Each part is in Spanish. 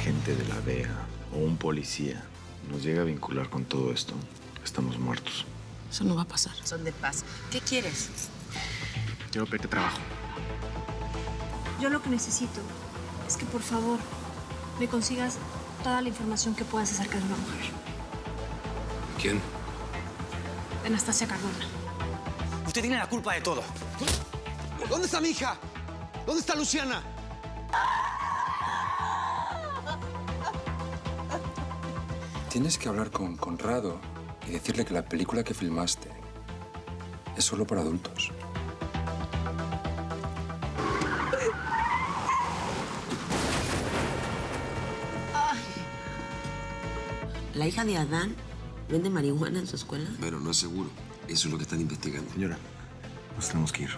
agente de la DEA o un policía nos llega a vincular con todo esto, estamos muertos. Eso no va a pasar. Son de paz. ¿Qué quieres? Quiero pedirte trabajo. Yo lo que necesito es que, por favor, me consigas toda la información que puedas acerca de una mujer. ¿Quién? De Anastasia Cardona. Usted tiene la culpa de todo. ¿Dónde está mi hija? ¿Dónde está Luciana? Tienes que hablar con Conrado y decirle que la película que filmaste es solo para adultos. ¿La hija de Adán vende marihuana en su escuela? Bueno, no es seguro. Eso es lo que están investigando. Señora, nos tenemos que ir.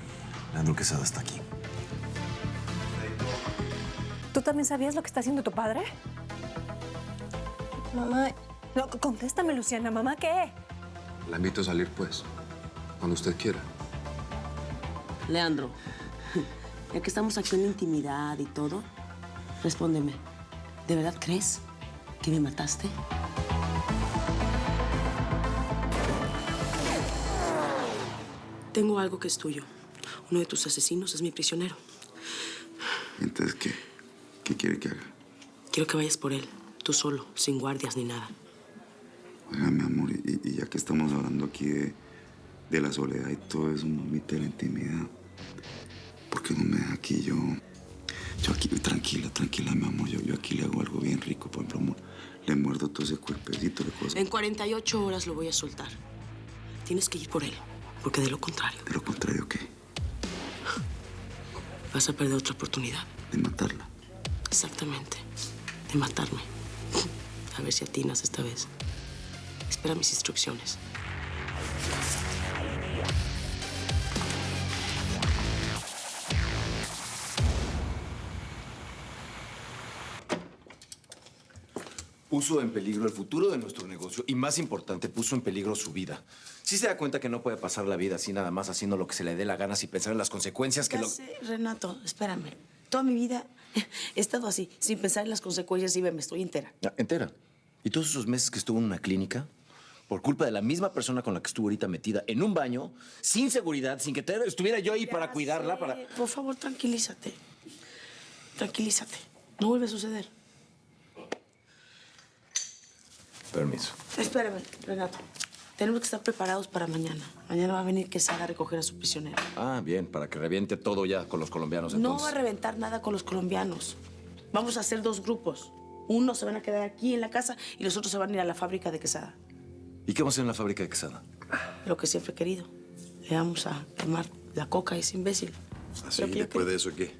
Leandro Quesada está aquí. ¿Tú también sabías lo que está haciendo tu padre? Mamá... No, contéstame, Luciana. ¿Mamá qué? La invito a salir, pues. Cuando usted quiera. Leandro, ya que estamos aquí en la intimidad y todo, respóndeme. ¿De verdad crees que me mataste? Tengo algo que es tuyo. Uno de tus asesinos es mi prisionero. Entonces, ¿qué? ¿Qué quiere que haga? Quiero que vayas por él, tú solo, sin guardias ni nada. Oiga, mi amor, y ya que estamos hablando aquí de la soledad y todo eso, mamita, de la intimidad, ¿por qué no me deja aquí? Yo aquí, tranquila, mi amor, yo aquí le hago algo bien rico, por ejemplo, amor. Le muerdo todo ese cuerpecito de cosas. En 48 horas lo voy a soltar. Tienes que ir por él, porque de lo contrario... ¿De lo contrario qué? Vas a perder otra oportunidad. ¿De matarla? Exactamente. De matarme. A ver si atinas esta vez. Espera mis instrucciones. Puso en peligro el futuro de nuestro negocio y, más importante, puso en peligro su vida. ¿Sí se da cuenta que no puede pasar la vida así nada más haciendo lo que se le dé la gana sin pensar en las consecuencias que Ya sé, Renato, espérame. Toda mi vida he estado así, sin pensar en las consecuencias y me estoy entera. Entera. ¿Y todos esos meses que estuvo en una clínica? Por culpa de la misma persona con la que estuvo ahorita metida en un baño, sin seguridad, sin que estuviera yo ahí para cuidarla, para... Por favor, tranquilízate. Tranquilízate. No vuelve a suceder. Permiso. Espérame, Renato. Tenemos que estar preparados para mañana. Mañana va a venir Quesada a recoger a su prisionero. Ah, bien, para que reviente todo ya con los colombianos, No entonces. va a reventar nada con los colombianos. Vamos a hacer dos grupos. Unos se van a quedar aquí en la casa y los otros se van a ir a la fábrica de Quesada. ¿Y qué vamos a hacer en la fábrica de Quesada? Lo que siempre he querido. Le vamos a quemar la coca a ese imbécil. Así, Lo que yo después de eso, ¿qué?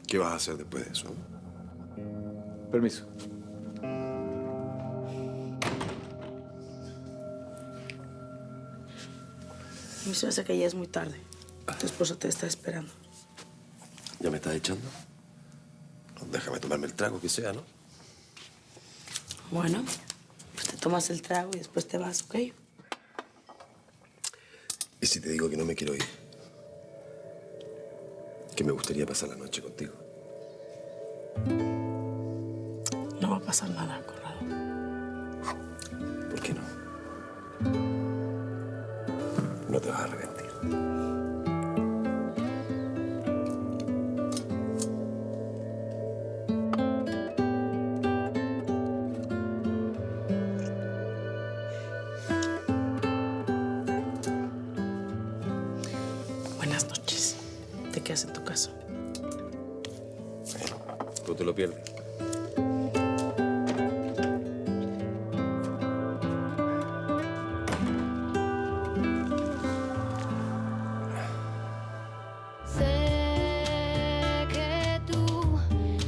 ¿Qué vas a hacer después de eso? Permiso. A mí se me hace que ya es muy tarde. Tu esposa te está esperando. ¿Ya me estás echando? Déjame tomarme el trago que sea, ¿no? Bueno, pues te tomas el trago y después te vas, ¿ok? ¿Y si te digo que no me quiero ir? Que me gustaría pasar la noche contigo. No va a pasar nada, Conrado. ¿Por qué no? No te vas a arrepentir. Buenas noches. Te quedas en tu casa. Tú te lo pierdes. Sé que tú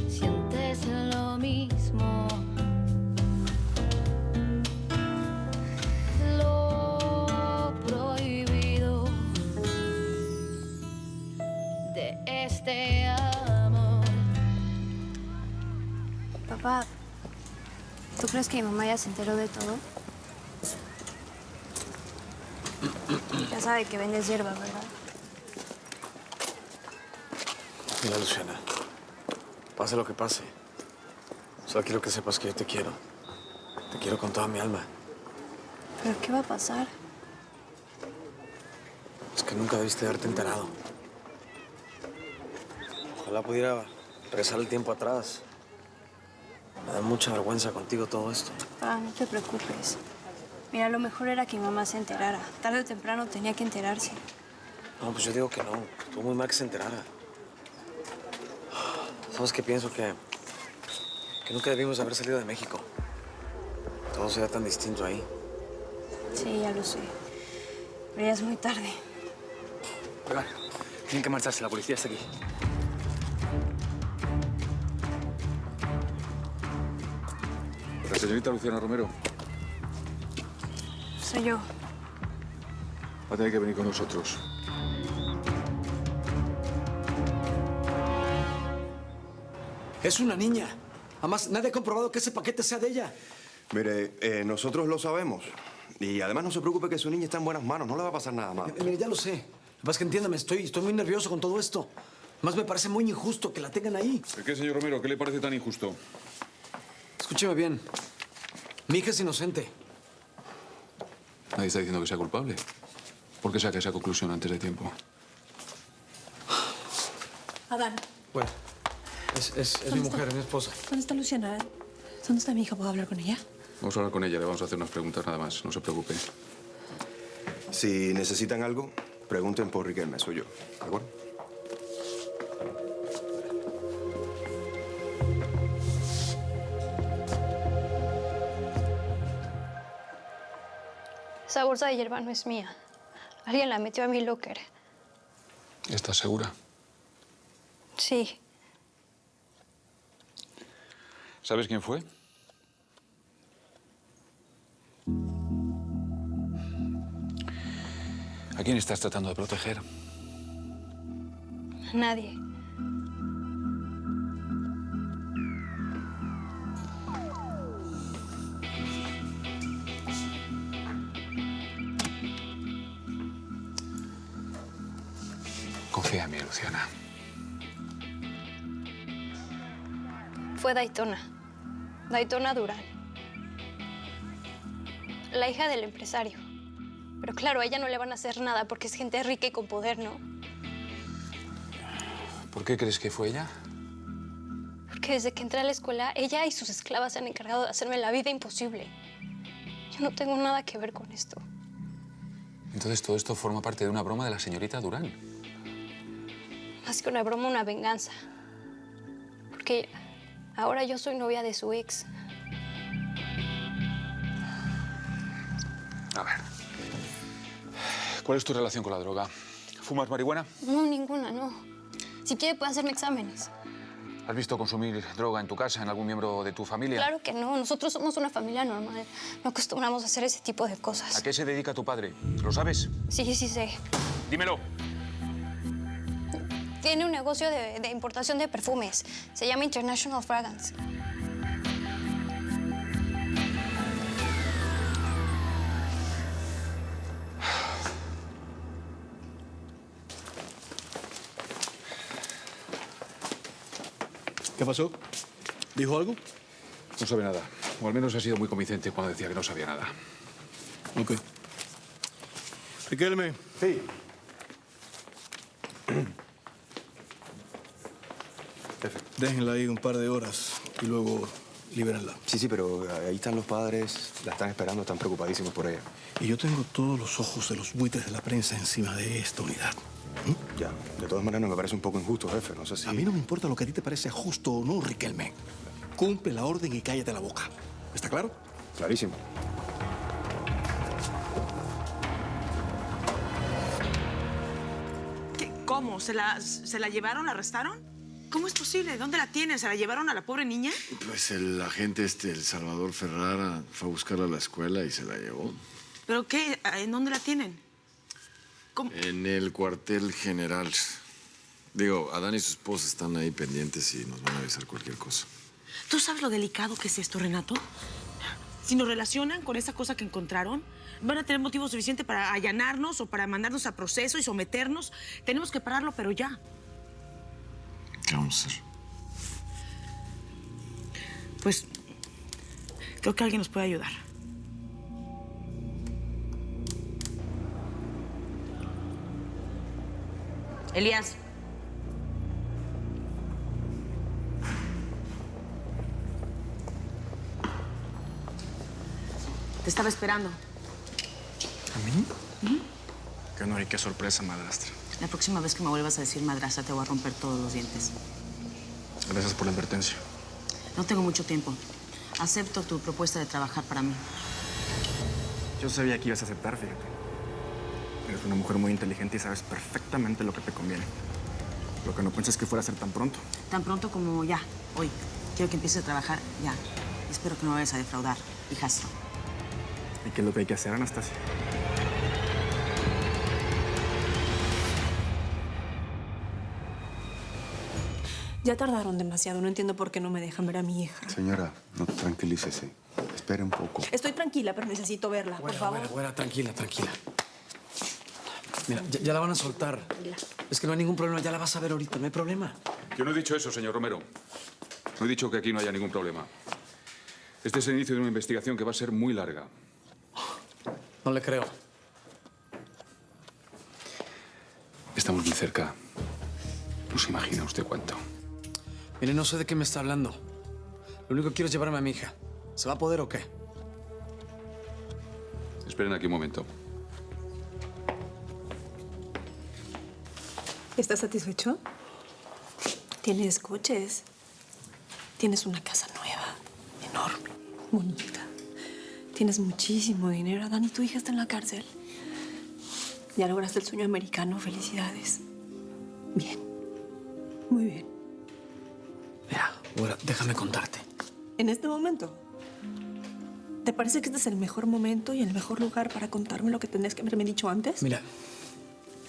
sientes lo mismo. Lo prohibido de este amor. Papá, ¿tú crees que mi mamá ya se enteró de todo? Ya sabe que vendes hierba, ¿verdad? Mira, Luciana, pase lo que pase, Solo quiero que sepas que yo te quiero. Te quiero con toda mi alma. ¿Pero qué va a pasar? Es que nunca debiste haberte enterado. Ojalá pudiera regresar el tiempo atrás. Me da mucha vergüenza contigo todo esto. Papá, no te preocupes. Mira, lo mejor era que mi mamá se enterara. Tarde o temprano tenía que enterarse. No, pues yo digo que no. Estuvo muy mal que se enterara. ¿Sabes qué pienso? Que nunca debimos haber salido de México. Todo sería tan distinto ahí. Sí, ya lo sé. Pero ya es muy tarde. Oigan, tienen que marcharse, la policía está aquí. La señorita Luciana Romero Soy yo. va a tener que venir con nosotros. Es una niña. Además, nadie ha comprobado que ese paquete sea de ella. Mire, nosotros lo sabemos. Y además no se preocupe que su niña está en buenas manos. No le va a pasar nada más. Mire, ya lo sé. Lo que pasa es que entiéndame, estoy muy nervioso con todo esto. Más me parece muy injusto que la tengan ahí. ¿De qué, señor Romero? ¿Qué le parece tan injusto? Escúcheme bien. Mi hija es inocente. Nadie está diciendo que sea culpable. ¿Por qué saca esa conclusión antes de tiempo? Adán, Bueno, es mi mujer, es mi esposa. ¿dónde está Luciana? ¿Dónde está mi hija? ¿Puedo hablar con ella? Vamos a hablar con ella, le vamos a hacer unas preguntas nada más. No se preocupe. Si necesitan algo, pregunten por Riquelme. Soy yo. ¿De acuerdo? Esa bolsa de hierba no es mía. Alguien la metió a mi locker. ¿Estás segura? Sí. ¿Sabes quién fue? ¿A quién estás tratando de proteger? Nadie. Confía en mí, Luciana. Fue Daytona. Daytona Durán. La hija del empresario. Pero claro, a ella no le van a hacer nada porque es gente rica y con poder, ¿no? ¿Por qué crees que fue ella? Porque desde que entré a la escuela, ella y sus esclavas se han encargado de hacerme la vida imposible. Yo no tengo nada que ver con esto. Entonces todo esto forma parte de una broma de la señorita Durán. Más que una broma, una venganza. Porque ahora yo soy novia de su ex. A ver. ¿Cuál es tu relación con la droga? ¿Fumas marihuana? No, ninguna, no. Si quiere, puede hacerme exámenes. ¿Has visto consumir droga en tu casa, en algún miembro de tu familia? Claro que no. Nosotros somos una familia normal. No acostumbramos a hacer ese tipo de cosas. ¿A qué se dedica tu padre? ¿Lo sabes? Sí, sí sé. Dímelo. Tiene un negocio de importación de perfumes. Se llama International Fragrance. ¿Qué pasó? ¿Dijo algo? No sabe nada. O al menos ha sido muy convincente cuando decía que no sabía nada. Ok. Riquelme. Sí. Déjenla ahí un par de horas y luego libérenla. Sí, pero ahí están los padres, la están esperando, están preocupadísimos por ella. Y yo tengo todos los ojos de los buitres de la prensa encima de esta unidad. Ya, de todas maneras me parece un poco injusto, jefe. No sé si... A mí no me importa lo que a ti te parece justo o no, Riquelme. Cumple la orden y cállate la boca. ¿Está claro? Clarísimo. ¿Cómo? ¿Se la llevaron, la arrestaron? ¿Cómo es posible? ¿Dónde la tienen? ¿Se la llevaron a la pobre niña? Pues el agente el Salvador Ferrara, fue a buscarla a la escuela y se la llevó. ¿Pero qué? ¿En dónde la tienen? ¿Cómo? En el cuartel general. Digo, Adán y su esposa están ahí pendientes y nos van a avisar cualquier cosa. ¿Tú sabes lo delicado que es esto, Renato? Si nos relacionan con esa cosa que encontraron, van a tener motivo suficiente para allanarnos o para mandarnos a proceso y someternos. Tenemos que pararlo, pero ya. ¿Qué vamos a hacer? pues creo que alguien nos puede ayudar. Elías. Te estaba esperando. ¿A mí? Qué honor y qué sorpresa, madrastra. La próxima vez que me vuelvas a decir madrastra, te voy a romper todos los dientes. Gracias por la advertencia. No tengo mucho tiempo. Acepto tu propuesta de trabajar para mí. Yo sabía que ibas a aceptar, fíjate. Eres una mujer muy inteligente y sabes perfectamente lo que te conviene. Lo que no pensé es que fuera a ser tan pronto. Tan pronto como ya, hoy. Quiero que empieces a trabajar ya. Espero que no vayas a defraudar, hijastro. ¿Y qué es lo que hay que hacer, Anastasia? Ya tardaron demasiado. No entiendo por qué no me dejan ver a mi hija. Señora, no, tranquilícese. Espere un poco. Estoy tranquila, pero necesito verla, por favor. Güera, tranquila. Mira, ya la van a soltar. Es que no hay ningún problema, ya la vas a ver ahorita, no hay problema. Yo no he dicho eso, señor Romero. No he dicho que aquí no haya ningún problema. Este es el inicio de una investigación que va a ser muy larga. No le creo. Estamos muy cerca. No se imagina usted cuánto. Mire, no sé de qué me está hablando. Lo único que quiero es llevarme a mi hija. ¿Se va a poder o qué? Esperen aquí un momento. ¿Estás satisfecho? Tienes coches. Tienes una casa nueva, enorme, bonita. Tienes muchísimo dinero, Adán, y tu hija está en la cárcel. Ya lograste el sueño americano. Felicidades. Bien. Muy bien. Mira, güera, déjame contarte. En este momento. ¿Te parece que este es el mejor momento y el mejor lugar para contarme lo que tendrías que haberme dicho antes? Mira,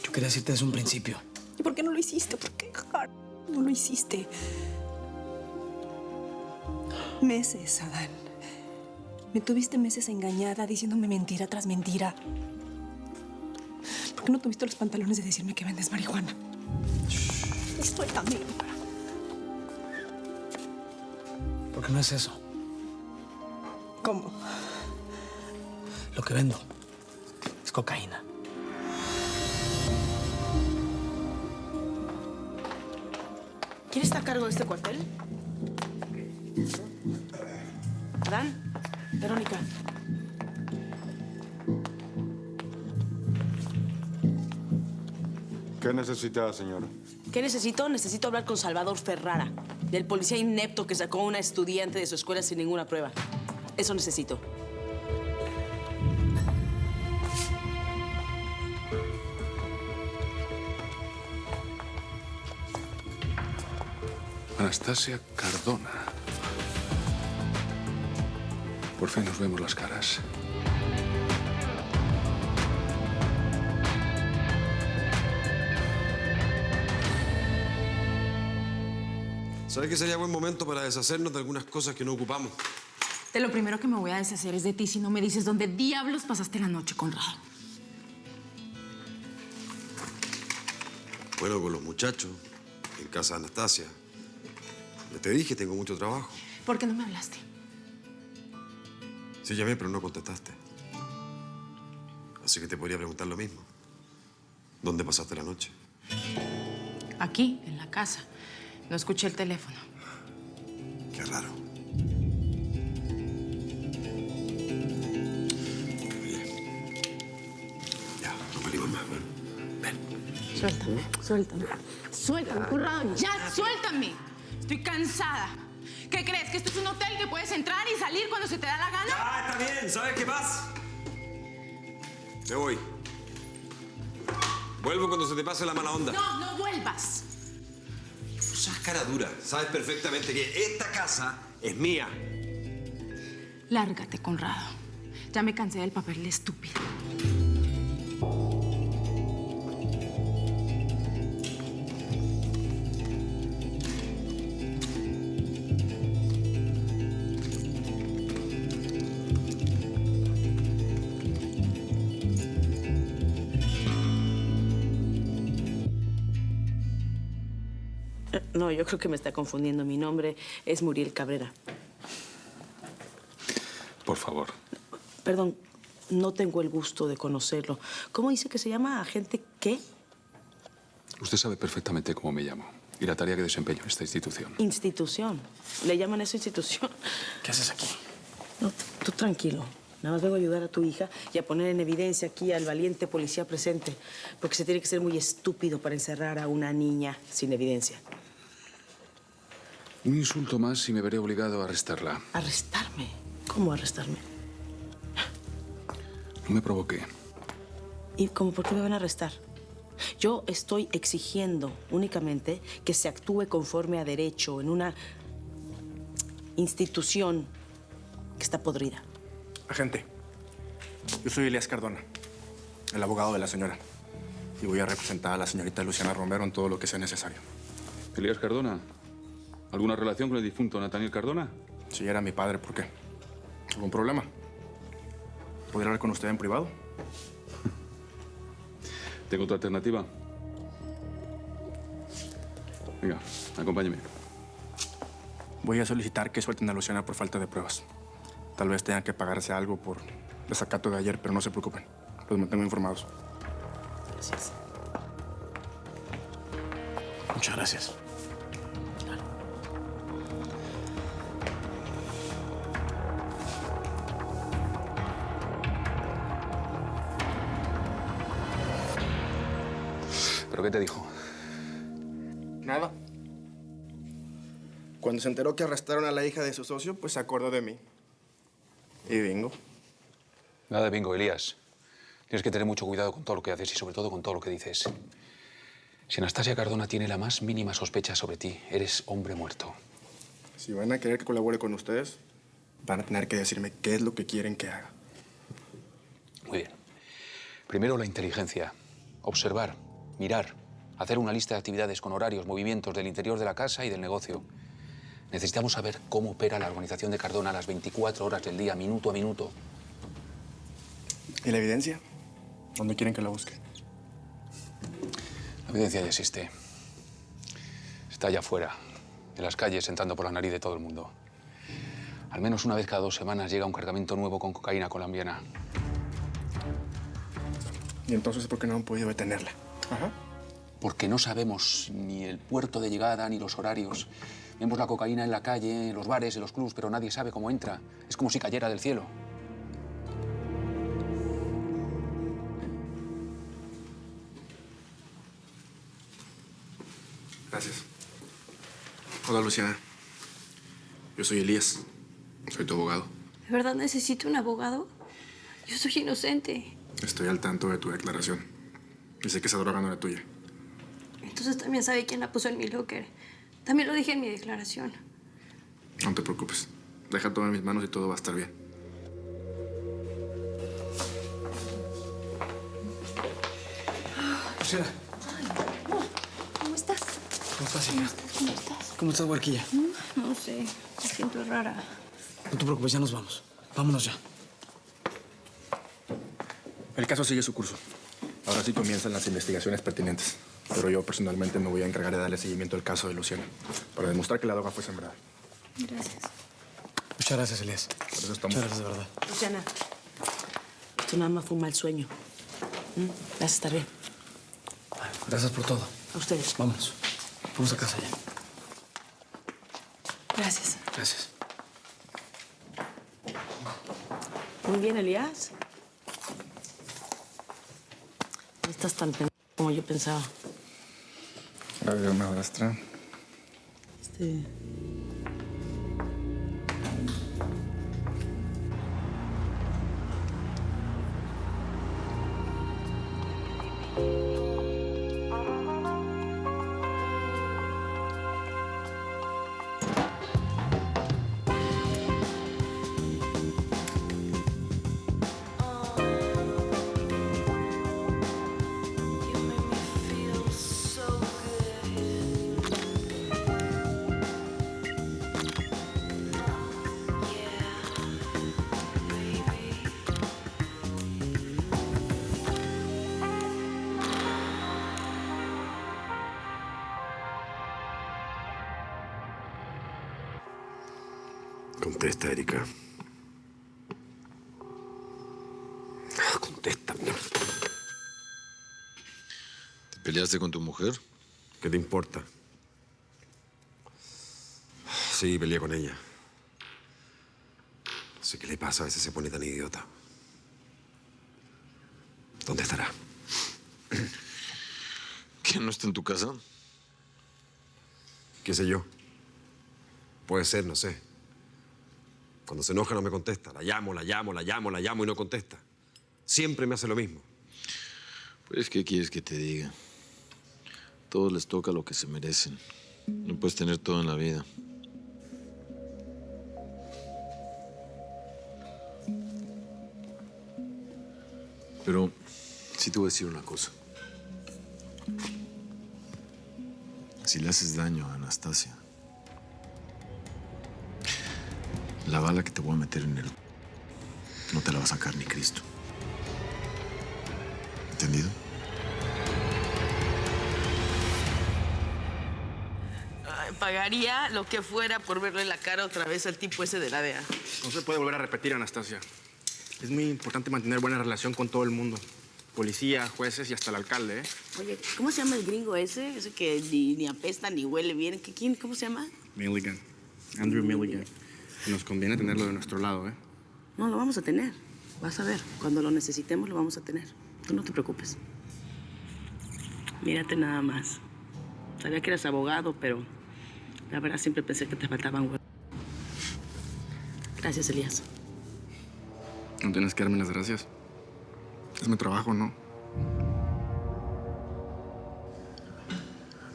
yo quería decirte desde un principio. ¿Y por qué no lo hiciste? ¿Por qué no lo hiciste? Meses, Adán. Me tuviste meses engañada, diciéndome mentira tras mentira. ¿Por qué no tuviste los pantalones de decirme que vendes marihuana? Suéltame. Porque no es eso. ¿Cómo? Lo que vendo es cocaína. ¿Quién está a cargo de este cuartel? Adán, Verónica. ¿Qué necesita, señora? ¿Qué necesito? Necesito hablar con Salvador Ferrara, del policía inepto que sacó a una estudiante de su escuela sin ninguna prueba. Eso necesito. Anastasia Cardona. Por fin nos vemos las caras. ¿Sabes que sería buen momento para deshacernos de algunas cosas que no ocupamos? De lo primero que me voy a deshacer es de ti si no me dices dónde diablos pasaste la noche, Conrado. Bueno, con los muchachos, en casa de Anastasia. Ya te dije, tengo mucho trabajo. ¿Por qué no me hablaste? Sí, llamé, pero no contestaste. Así que te podría preguntar lo mismo. ¿Dónde pasaste la noche? Aquí, en la casa. No escuché el teléfono. Qué raro. Oye, ya, no peleemos más. Ven. Suéltame. Suéltame, Conrado. ¡Ya, suéltame! Estoy cansada. ¿Qué crees? ¿Que esto es un hotel que puedes entrar y salir cuando se te da la gana? Ya, está bien. ¿Sabes qué más? Me voy. Vuelvo cuando se te pase la mala onda. No, no vuelvas. No seas cara dura. Sabes perfectamente que esta casa es mía. Lárgate, Conrado. Ya me cansé del papel de estúpido. No, yo creo que me está confundiendo. Mi nombre es Muriel Cabrera. por favor. Perdón, no tengo el gusto de conocerlo. ¿Cómo dice que se llama? ¿Agente qué? Usted sabe perfectamente cómo me llamo y la tarea que desempeño en esta institución. Institución. ¿Le llaman a eso institución? ¿Qué haces aquí? No, tú tranquilo. Nada más vengo a ayudar a tu hija y a poner en evidencia aquí al valiente policía presente, porque se tiene que ser muy estúpido para encerrar a una niña sin evidencia. Un insulto más y me veré obligado a arrestarla. ¿Arrestarme? ¿Cómo arrestarme? No me provoque. ¿Y cómo por qué me van a arrestar? Yo estoy exigiendo únicamente que se actúe conforme a derecho en una institución que está podrida. Agente, yo soy Elías Cardona, el abogado de la señora. Y voy a representar a la señorita Luciana Romero en todo lo que sea necesario. Elías Cardona. ¿Alguna relación con el difunto Nathaniel Cardona? Sí, era mi padre. ¿Por qué? ¿Algún problema? ¿Podría hablar con usted en privado? ¿Tengo otra alternativa? Venga, acompáñeme. Voy a solicitar que suelten a Luciana por falta de pruebas. Tal vez tengan que pagarse algo por el desacato de ayer, pero no se preocupen. Los mantengo informados. Gracias. Muchas gracias. ¿Pero qué te dijo? Nada. Cuando se enteró que arrestaron a la hija de su socio, pues se acordó de mí. Y bingo. Nada de bingo, Elías. Tienes que tener mucho cuidado con todo lo que haces y sobre todo con todo lo que dices. Si Anastasia Cardona tiene la más mínima sospecha sobre ti, eres hombre muerto. Si van a querer que colabore con ustedes, van a tener que decirme qué es lo que quieren que haga. Muy bien. Primero, la inteligencia. Observar, mirar, hacer una lista de actividades con horarios, movimientos del interior de la casa y del negocio. Necesitamos saber cómo opera la organización de Cardona a las 24 horas del día, minuto a minuto. ¿Y la evidencia? ¿Dónde quieren que la busque? La evidencia ya existe. Está allá afuera, en las calles, entrando por la nariz de todo el mundo. Al menos una vez cada 2 semanas llega un cargamento nuevo con cocaína colombiana. ¿Y entonces por qué no han podido detenerla? Ajá. Porque no sabemos ni el puerto de llegada ni los horarios. Vemos la cocaína en la calle, en los bares, en los clubs, pero nadie sabe cómo entra. Es como si cayera del cielo. Gracias. Hola, Luciana. Yo soy Elías. Soy tu abogado. ¿De verdad necesito un abogado? Yo soy inocente. Estoy al tanto de tu declaración. Y sé que esa droga no era tuya. Entonces también sabe quién la puso en mi locker. También lo dije en mi declaración. No te preocupes. Deja todo en mis manos y todo va a estar bien. Luciana, ¿Cómo estás? ¿cómo estás, hija? ¿Cómo estás? ¿Cómo estás, Huarquilla? No sé, me siento rara. No te preocupes, ya nos vamos. Vámonos ya. El caso sigue su curso. Ahora sí comienzan las investigaciones pertinentes. Pero yo personalmente me voy a encargar de darle seguimiento al caso de Luciana para demostrar que la droga fue sembrada. Gracias. Muchas gracias, Elías. Por eso estamos. Muchas gracias, de verdad. Luciana, esto nada más fue un mal sueño. Vas a estar bien. Gracias por todo. A ustedes. Vámonos. Vamos a casa ya. Gracias. Gracias. Muy bien, Elías. No estás tan pendejo como yo pensaba. A ver, madrastra. Contesta, Erika. ¿Peleaste con tu mujer? ¿Qué te importa? Sí, peleé con ella. No sé qué le pasa, a veces se pone tan idiota. ¿Dónde estará? ¿Que no está en tu casa? ¿Qué sé yo? Puede ser, no sé. Cuando se enoja no me contesta. La llamo y no contesta. Siempre me hace lo mismo. Pues, ¿qué quieres que te diga? Todos les toca lo que se merecen. No puedes tener todo en la vida. Pero sí te voy a decir una cosa. Si le haces daño a Anastasia, la bala que te voy a meter en el... no te la va a sacar ni Cristo. ¿Entendido? Pagaría lo que fuera por verle la cara otra vez al tipo ese de la DEA. No se puede volver a repetir, Anastasia. Es muy importante mantener buena relación con todo el mundo. Policía, jueces y hasta el alcalde, ¿eh? Oye, ¿cómo se llama el gringo ese? Ese que ni apesta ni huele bien. ¿Quién? ¿Cómo se llama? Milligan. Andrew Milligan. Nos conviene tenerlo de nuestro lado, ¿eh? No, lo vamos a tener. Vas a ver. Cuando lo necesitemos, lo vamos a tener. Tú no te preocupes. Mírate nada más. Sabía que eras abogado, pero la verdad siempre pensé que te faltaban huevos. Gracias, Elías. No tienes que darme las gracias. Es mi trabajo, ¿no?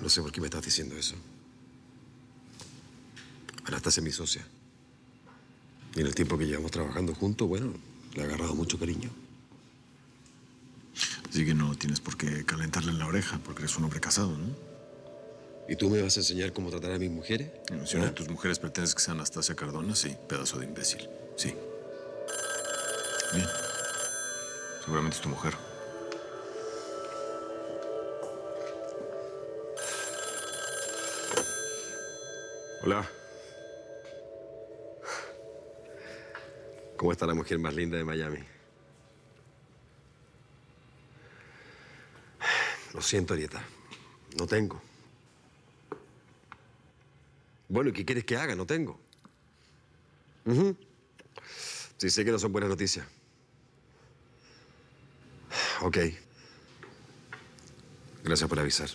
No sé por qué me estás diciendo eso. Anastasia es mi socia. Y en el tiempo que llevamos trabajando juntos, bueno, le he agarrado mucho cariño. Así que no tienes por qué calentarle en la oreja, porque eres un hombre casado, ¿no? ¿Y tú me vas a enseñar cómo tratar a mis mujeres? No, si una de tus mujeres pretendes que sea Anastasia Cardona, sí, pedazo de imbécil. Sí. Bien. Seguramente es tu mujer. Hola. ¿Cómo está la mujer más linda de Miami? Lo siento, Arieta. No tengo. Bueno, ¿y qué quieres que haga? No tengo. Sí, sé que no son buenas noticias. Ok. Gracias por avisar.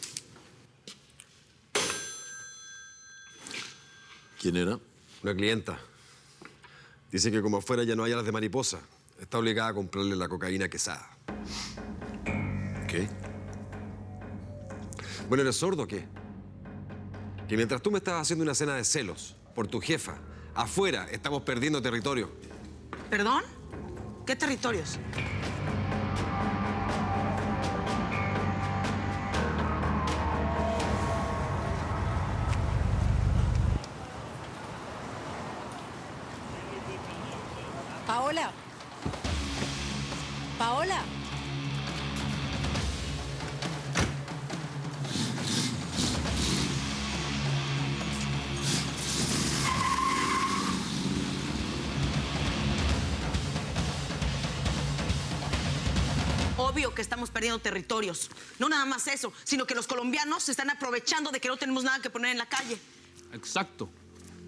¿Quién era? Una clienta. Dice que como afuera ya no hay alas de mariposa, está obligada a comprarle la cocaína Quesada. ¿Qué? Bueno, ¿eres sordo o qué? Que mientras tú me estabas haciendo una cena de celos por tu jefa, afuera estamos perdiendo territorio. ¿Perdón? ¿Qué territorios? Paola. Paola. Obvio que estamos perdiendo territorios. No nada más eso, sino que los colombianos se están aprovechando de que no tenemos nada que poner en la calle. Exacto.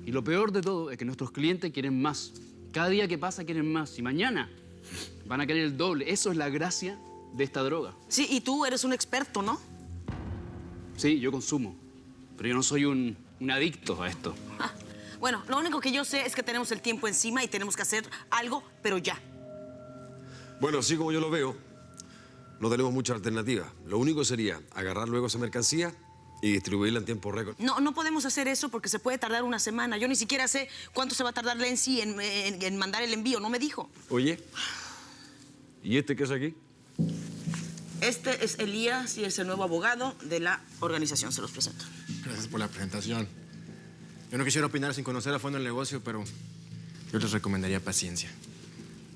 Y lo peor de todo es que nuestros clientes quieren más. Cada día que pasa quieren más. Y mañana van a querer el doble. Eso es la gracia de esta droga. Sí, y tú eres un experto, ¿no? Sí, yo consumo. Pero yo no soy un adicto a esto. Bueno, lo único que yo sé es que tenemos el tiempo encima y tenemos que hacer algo, pero ya. Bueno, así como yo lo veo, no tenemos mucha alternativa. Lo único sería agarrar luego esa mercancía y distribuirla en tiempo récord. No podemos hacer eso porque se puede tardar una semana. Yo ni siquiera sé cuánto se va a tardar Lenzi en mandar el envío. No me dijo. Oye, ¿y este qué es aquí? Este es Elías y es el nuevo abogado de la organización. Se los presento. Gracias por la presentación. Yo no quisiera opinar sin conocer a fondo el negocio, pero yo les recomendaría paciencia.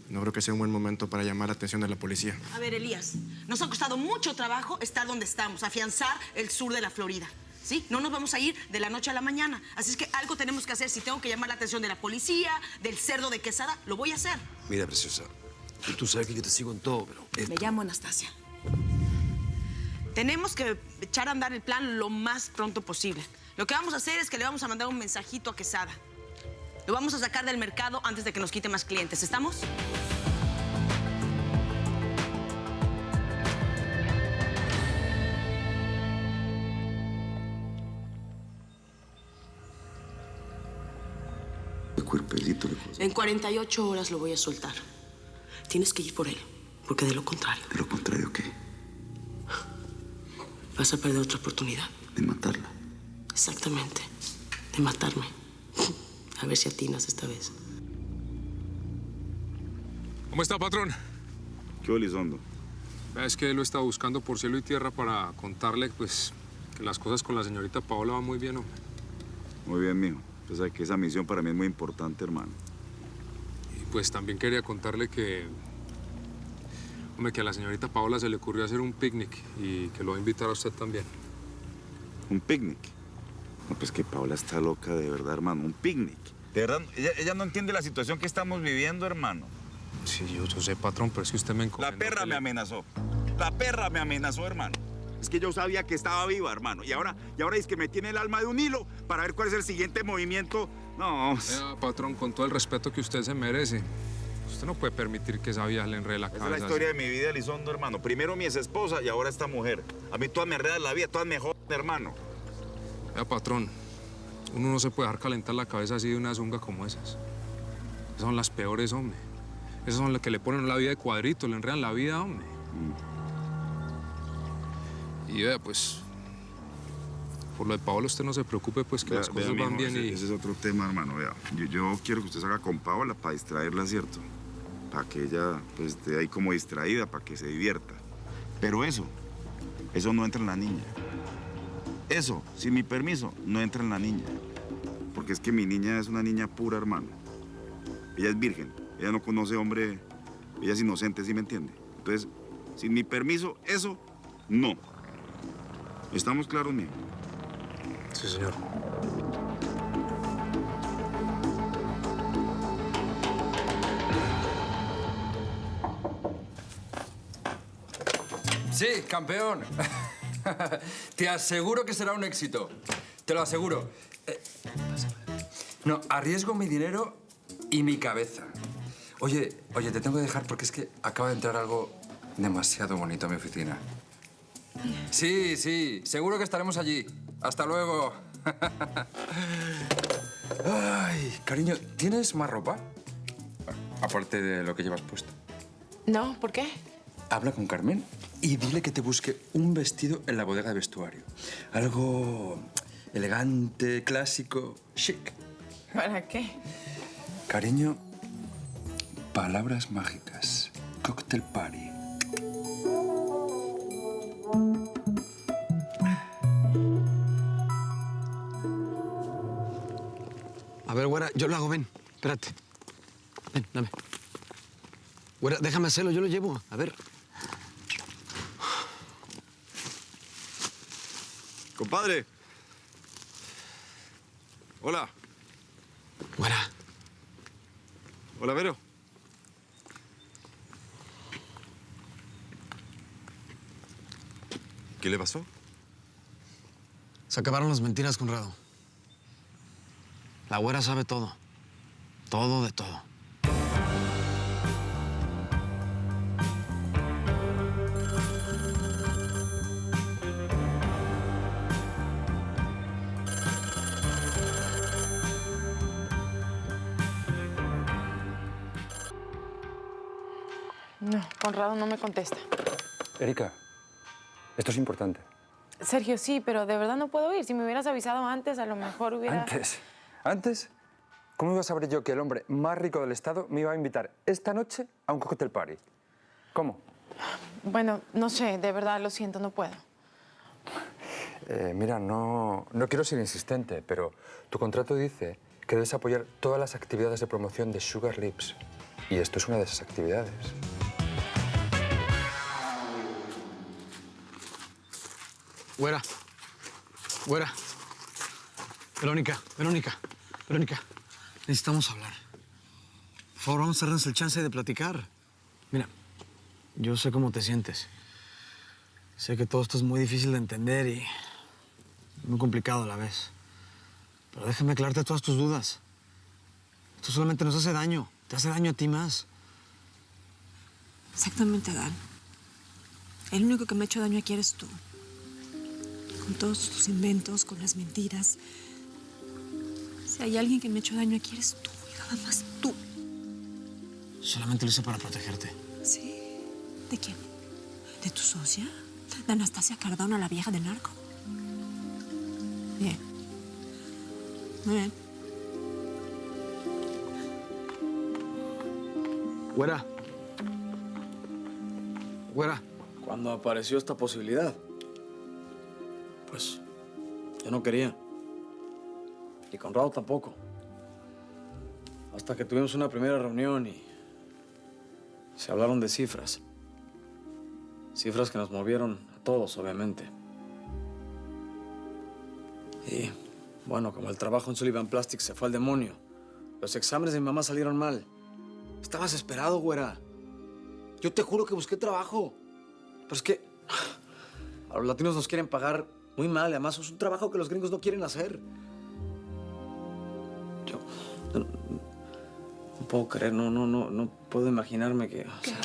No creo que sea un buen momento para llamar la atención de la policía. A ver, Elías, nos ha costado mucho trabajo estar donde estamos, afianzar el sur de la Florida. ¿Sí? No nos vamos a ir de la noche a la mañana. Así es que algo tenemos que hacer. Si tengo que llamar la atención de la policía, del cerdo de Quesada, lo voy a hacer. Mira, preciosa, tú sabes que yo te sigo en todo, pero Me llamo Anastasia. Tenemos que echar a andar el plan lo más pronto posible. Lo que vamos a hacer es que le vamos a mandar un mensajito a Quesada. Lo vamos a sacar del mercado antes de que nos quite más clientes. ¿Estamos? De cuerpecito le cosa. En 48 horas lo voy a soltar. Tienes que ir por él, porque de lo contrario... ¿De lo contrario qué? Vas a perder otra oportunidad. De matarla. Exactamente. De matarme. A ver si atinas esta vez. ¿Cómo está, patrón? ¿Qué Elizondo? Es que lo he estado buscando por cielo y tierra para contarle, pues, que las cosas con la señorita Paola van muy bien, hombre. Muy bien, mijo. Usted sabe que esa misión para mí es muy importante, hermano. Y pues también quería contarle que... Hombre, que a la señorita Paola se le ocurrió hacer un picnic y que lo va a invitar a usted también. ¿Un picnic? No, pues que Paola está loca de verdad, hermano. Un picnic. De verdad, ella no entiende la situación que estamos viviendo, hermano. Sí, yo sé, patrón, pero es que usted me encomendó. La perra me amenazó. La perra me amenazó, hermano. Es que yo sabía que estaba viva, hermano. Y ahora es que me tiene el alma de un hilo para ver cuál es el siguiente movimiento. No. Vea, patrón, con todo el respeto que usted se merece, usted no puede permitir que esa vieja le enrede la cabeza. Esa es la historia de mi vida, Elizondo, hermano. Primero mi exesposa y ahora esta mujer. A mí todas me enredan la vida, todas me joden, hermano. Vea, patrón, uno no se puede dejar calentar la cabeza así de una zunga como esas. Esas son las peores, hombre. Esas son las que le ponen la vida de cuadrito, le enredan la vida, hombre. Y vea, pues, por lo de Paola usted no se preocupe, pues, que las cosas van bien y... Ese es otro tema, hermano, vea. Yo quiero que usted salga con Paola para distraerla, ¿cierto? Para que ella, pues, esté ahí como distraída, para que se divierta. Pero eso no entra en la niña. Eso, sin mi permiso, no entra en la niña. Porque es que mi niña es una niña pura, hermano. Ella es virgen, ella no conoce hombre, ella es inocente, ¿sí me entiende? Entonces, sin mi permiso, eso, no. ¿Estamos claros, mijo? Sí, señor. Sí, campeón. Te aseguro que será un éxito. Te lo aseguro. No, arriesgo mi dinero y mi cabeza. Oye, te tengo que dejar porque es que acaba de entrar algo demasiado bonito a mi oficina. Sí, seguro que estaremos allí. Hasta luego. Ay, cariño, ¿tienes más ropa? Aparte de lo que llevas puesto. No, ¿por qué? Habla con Carmen y dile que te busque un vestido en la bodega de vestuario. Algo elegante, clásico, chic. ¿Para qué? Cariño, palabras mágicas. Cocktail party. A ver, güera, yo lo hago, ven. Espérate. Ven, dame. Güera, déjame hacerlo, yo lo llevo. A ver. Compadre. Hola. Güera. Hola, Vero. ¿Qué le pasó? Se acabaron las mentiras, Conrado. La güera sabe todo. Todo de todo. No, Conrado no me contesta. Erika, esto es importante. Sergio, sí, pero de verdad no puedo ir. Si me hubieras avisado antes, a lo mejor hubiera... ¿Antes? ¿Cómo iba a saber yo que el hombre más rico del estado me iba a invitar esta noche a un cocktail party? ¿Cómo? Bueno, no sé, de verdad, lo siento, no puedo. Mira, no quiero ser insistente, pero tu contrato dice que debes apoyar todas las actividades de promoción de Sugar Lips. Y esto es una de esas actividades. Güera. Güera. Verónica. Necesitamos hablar. Por favor, vamos a darnos el chance de platicar. Mira, yo sé cómo te sientes. Sé que todo esto es muy difícil de entender y muy complicado a la vez. Pero déjame aclararte todas tus dudas. Esto solamente nos hace daño. Te hace daño a ti más. Exactamente, Dan. El único que me ha hecho daño aquí eres tú. Con todos tus inventos, con las mentiras. Si hay alguien que me ha hecho daño aquí eres tú, y nada más tú. Solamente lo hice para protegerte. ¿Sí? ¿De quién? ¿De tu socia? ¿De Anastasia Cardona, la vieja de narco? Bien. Muy bien. Güera. Güera. Cuando apareció esta posibilidad, pues yo no quería. Y Conrado tampoco. Hasta que tuvimos una primera reunión y se hablaron de cifras. Cifras que nos movieron a todos, obviamente. Y, bueno, como el trabajo en Sullivan Plastics se fue al demonio, los exámenes de mi mamá salieron mal. Estaba desesperado, güera. Yo te juro que busqué trabajo. Pero es que a los latinos nos quieren pagar muy mal. Además, es un trabajo que los gringos no quieren hacer. Yo no puedo creer, no puedo imaginarme que... o sea,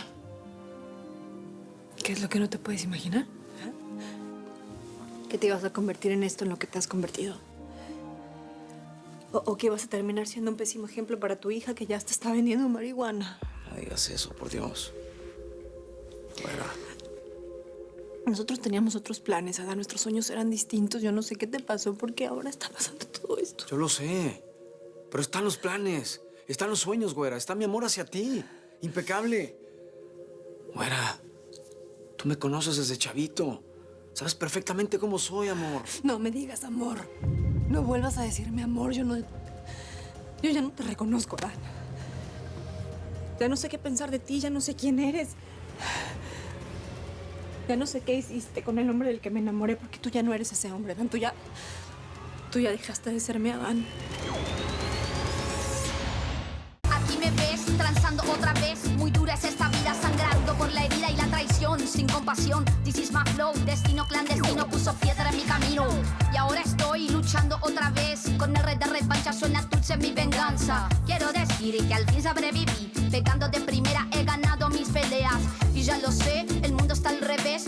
¿Qué es lo que no te puedes imaginar? ¿Eh? ¿Que te ibas a convertir en esto en lo que te has convertido? ¿O que ibas a terminar siendo un pésimo ejemplo para tu hija que ya te está vendiendo marihuana? no digas eso, por Dios. Güera. Nosotros teníamos otros planes, Adán. Nuestros sueños eran distintos. Yo no sé qué te pasó porque ahora está pasando todo esto. Yo lo sé. Pero están los planes. Están los sueños, güera. Está mi amor hacia ti. Impecable. Güera, tú me conoces desde chavito. Sabes perfectamente cómo soy, amor. No me digas amor. No vuelvas a decirme amor. Yo ya no te reconozco, Adán. Ya no sé qué pensar de ti. Ya no sé quién eres. Ya no sé qué hiciste con el hombre del que me enamoré, porque tú ya no eres ese hombre, Adán. Tú ya dejaste de ser mi Adán. Aquí me ves transando otra vez. Muy dura es esta vida, sangrando por la herida y la traición. Sin compasión, this is my flow. Destino clandestino puso piedra en mi camino. Y ahora estoy luchando otra vez. Con el red de revancha suena dulce mi venganza. Quiero decir que al fin sobreviví. Pegando de primera he ganado.